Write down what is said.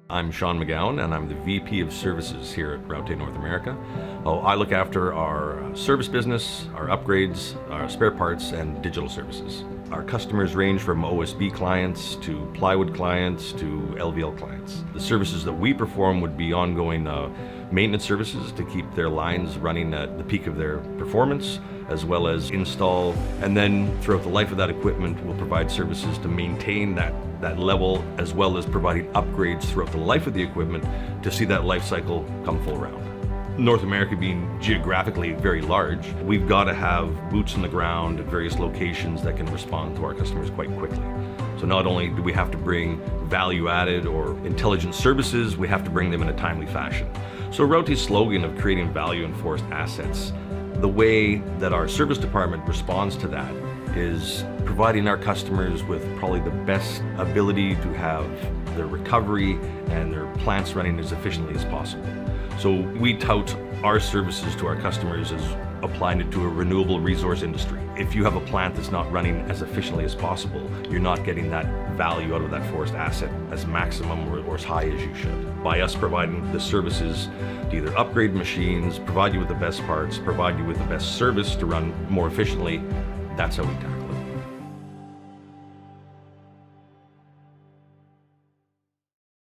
I'm Sean McGowan, and I'm the VP of Services here at Raute North America. I look after our service business, our upgrades, our spare parts, and digital services. Our customers range from OSB clients to plywood clients to LVL clients. The services that we perform would be ongoing maintenance services to keep their lines running at the peak of their performance, as well as install, and then throughout the life of that equipment, we'll provide services to maintain that level, as well as providing upgrades throughout the life of the equipment to see that life cycle come full round. North America being geographically very large, we've got to have boots on the ground at various locations that can respond to our customers quite quickly. So not only do we have to bring value-added or intelligent services, we have to bring them in a timely fashion. So Raute's slogan of creating value in forest assets, the way that our service department responds to that is providing our customers with probably the best ability to have their recovery and their plants running as efficiently as possible. So we tout our services to our customers as applying it to a renewable resource industry. If you have a plant that's not running as efficiently as possible, you're not getting that value out of that forest asset as maximum or as high as you should. By us providing the services to either upgrade machines, provide you with the best parts, provide you with the best service to run more efficiently, that's how we tackle it.